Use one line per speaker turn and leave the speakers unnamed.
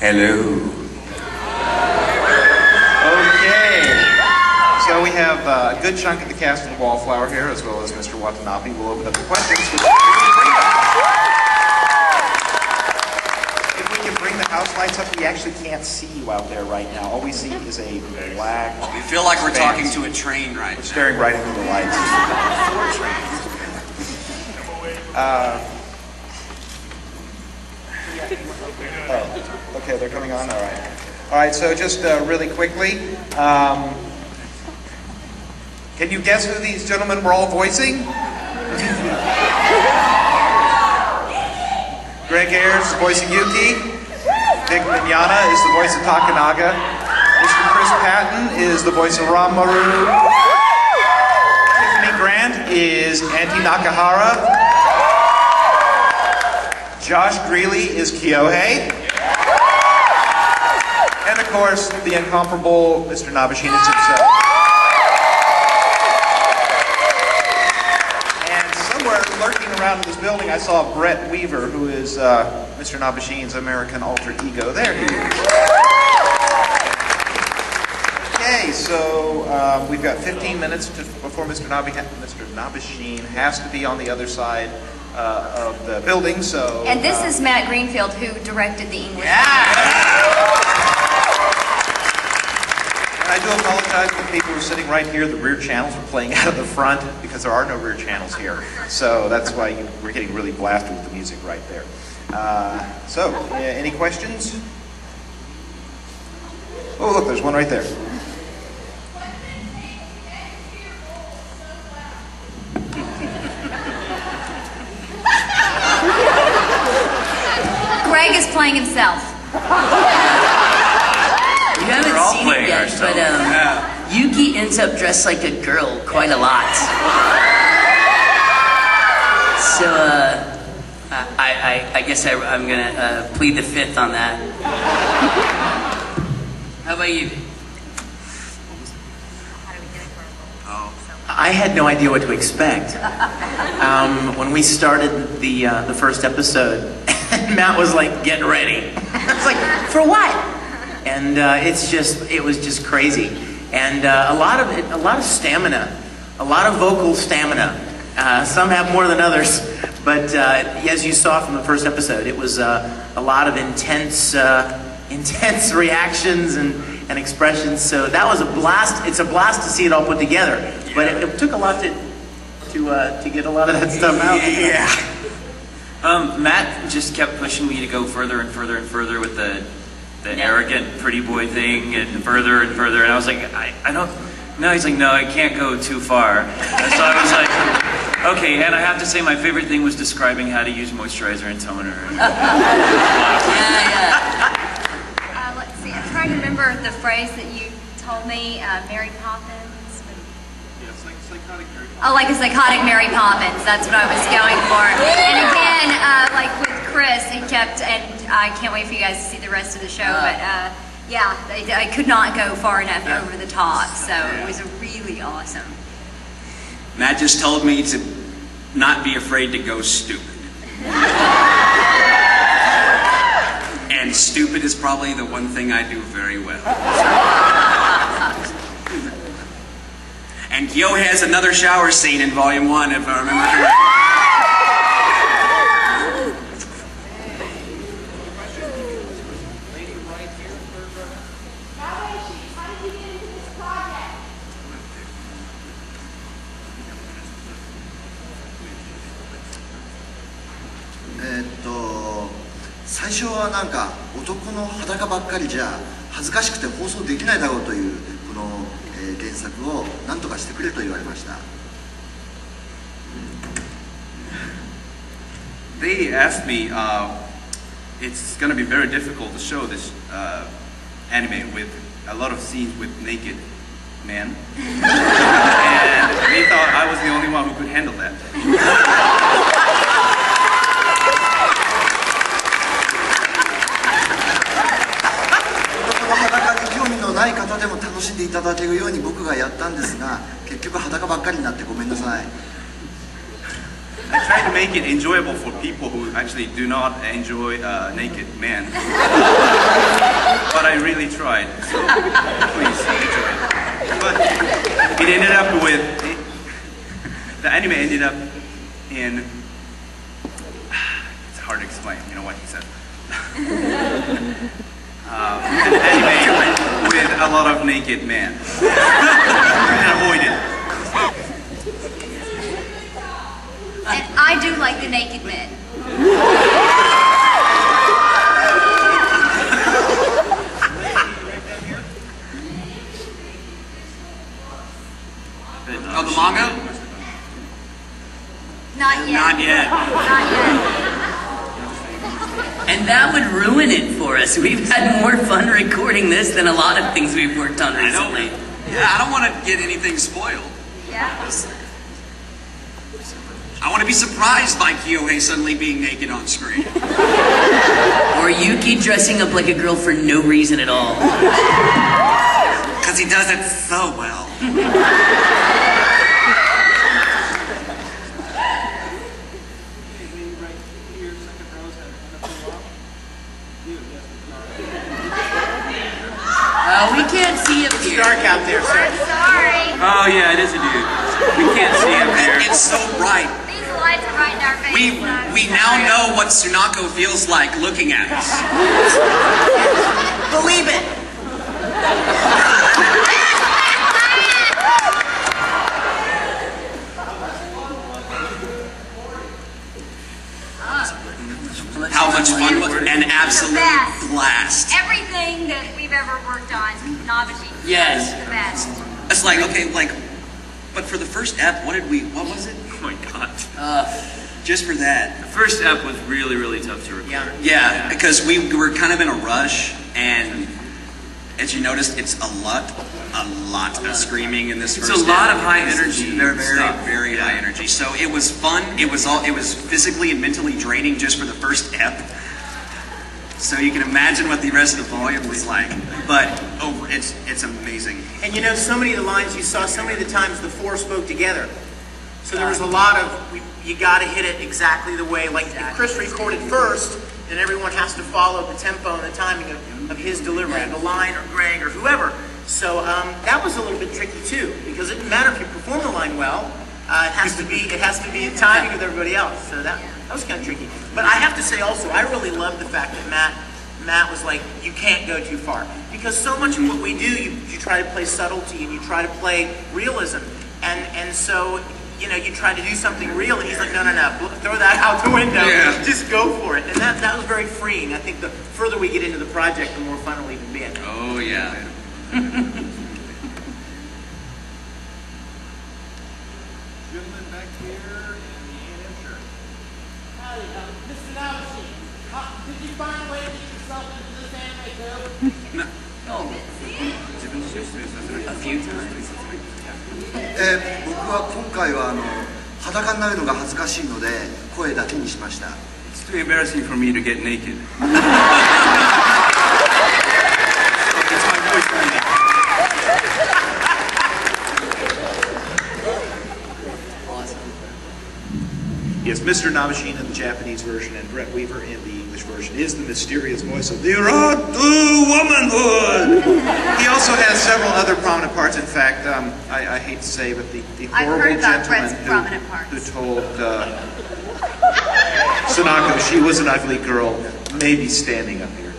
Hello.
Okay. So we have a good chunk of the cast of the Wallflower here, as well as Mr. Watanabe. We'll open up the questions. If we can bring the house lights up, we actually can't see you out there right now. All we see is a black.
We feel like we're talking to a train right now.
We're staring right into the lights. Oh, okay, they're coming on? All right. All right, so just really quickly, can you guess who these gentlemen were all voicing? Greg Ayers is voicing Yuki. Nick Mignogna is the voice of Takanaga. Mr. Chris Patton is the voice of Ranmaru. Tiffany Grant is Auntie Nakahara. Josh Greeley is Kyohei. And of course, the incomparable Mr. Nabeshinitz himself. And somewhere lurking around in this building, I saw Brett Weaver, who is Mr. Nabeshin's American alter ego. There he is. Okay, so we've got 15 minutes before Mr. Nabeshin has to be on the other side of the building, so...
And this is Matt Greenfield, who directed the English.
And I do apologize to the people who are sitting right here. The rear channels are playing out of the front because there are no rear channels here. So that's why we're getting really blasted with the music right there. Any questions? Oh, look, there's one right there.
Greg is playing himself.
You haven't seen it yet, but Yuki ends up dressed like a girl quite a lot. So I guess I'm gonna plead the fifth on that. How about you?
I had no idea what to expect. When we started the first episode, Matt was like, "Get ready." I was like, "For what?" And it was just crazy, and a lot of stamina, a lot of vocal stamina. Some have more than others, but as you saw from the first episode, it was a lot of intense reactions and expressions. So that was a blast. It's a blast to see it all put together, but it took a lot to get a lot of that stuff out.
Yeah. Matt just kept pushing me to go further and further and further with the arrogant pretty boy thing, and further, and I was like, I don't. No, he's like, no, I can't go too far. And so I was like, okay, and I have to say my favorite thing was describing how to use moisturizer and toner.
Let's see, I'm trying to remember the phrase that you told me, Mary Poppins.
Yeah, it's like psychotic Mary Poppins.
Oh, like a psychotic Mary Poppins, that's what I was going for. And again, like with Chris, he kept, and I can't wait for you guys to see the rest of the show, but yeah, I could not go far enough over the top, so it was really awesome.
Matt just told me to not be afraid to go stupid. And stupid is probably the one thing I do very well. And Kyo has another shower scene in Volume 1, if I remember correctly.
最初はなんか男の裸ばっかりじゃ恥ずかしくて放送できないだろうというこの、原作を何とかしてくれと言われました。
They asked me, it's going to be very difficult to show this anime with a lot of scenes with naked men, and they thought I was the only one who could handle that.
ない方でも楽しんでいただけるように僕がやったんですが、結局裸ばっかりになってごめんなさい。
I try to make it enjoyable for people who actually do not enjoy naked men.
really tried. So please enjoy it. But it ended up with the anime ended up in. It's hard to explain. You know what he said. An anime with a lot of naked men. And avoid it.
And I do like the naked men.
Oh, the manga?
Not yet.
Not yet.
Not yet.
And that would ruin it for us. We've had more fun recording this than a lot of things we've worked on recently.
Yeah, I don't want to get anything spoiled.
Yeah.
I want to be surprised by Kyohei suddenly being naked on screen.
Or Yuki dressing up like a girl for no reason at all.
Because he does it so well.
We can't see up here.
Dark out there, sir.
I'm sorry.
Oh yeah, it is a dude. We can't see him here.
It's so bright.
These lights are right in our face.
We now know what Tsunako feels like looking at us.
Believe it.
How much fun was it? An absolute
The best.
blast.
Everything that we've ever worked on, Nabashi.
Yes.
The best.
It's like, okay, like, but for the first ep, what was it?
Oh my god.
Just for that.
The first ep was really, really tough to record.
Yeah, because we were kind of in a rush, and as you noticed, it's a lot of screaming in this
It's
first
a lot
ep.
of high energy
They're very,
stuff.
very high energy. So it was fun. It was physically and mentally draining just for the first ep. So you can imagine what the rest of the volume was like. But it's amazing.
And you know, so many of the lines you saw, so many of the times the four spoke together. So there was a lot of, you got to hit it exactly the way, like if Chris recorded first, then everyone has to follow the tempo and the timing of his delivery, the line or Greg or whoever. So that was a little bit tricky too, because it didn't matter if you perform the line well, it has to be in timing with everybody else. So that was kind of tricky. But I have to say also, I really love the fact that Matt was like, you can't go too far. Because so much of what we do, you try to play subtlety and you try to play realism. And so, you know, you try to do something real and he's like, no, throw that out the window.
Yeah.
Just go for it. And that was very freeing. I think the further we get into the project, the more fun it'll even be.
Oh, yeah.
Gentleman back here in the A&M shirt.
Howdy, Mr. Nabashi, did you find a way to get yourself into this anime too?
A few times.
僕は今回は裸になるのが恥ずかしいので声だけにしました。
It's too embarrassing for me to get naked. So it's my voice only.
Yes, Mr. Namashin in the Japanese version and Brett Weaver in the English version is the mysterious voice of the road to womanhood. He also has several other prominent parts. In fact, I hate to say, but the
I've
horrible
heard about
gentleman
Brett's prominent parts.
who told Sanako she was an ugly girl may be standing up here.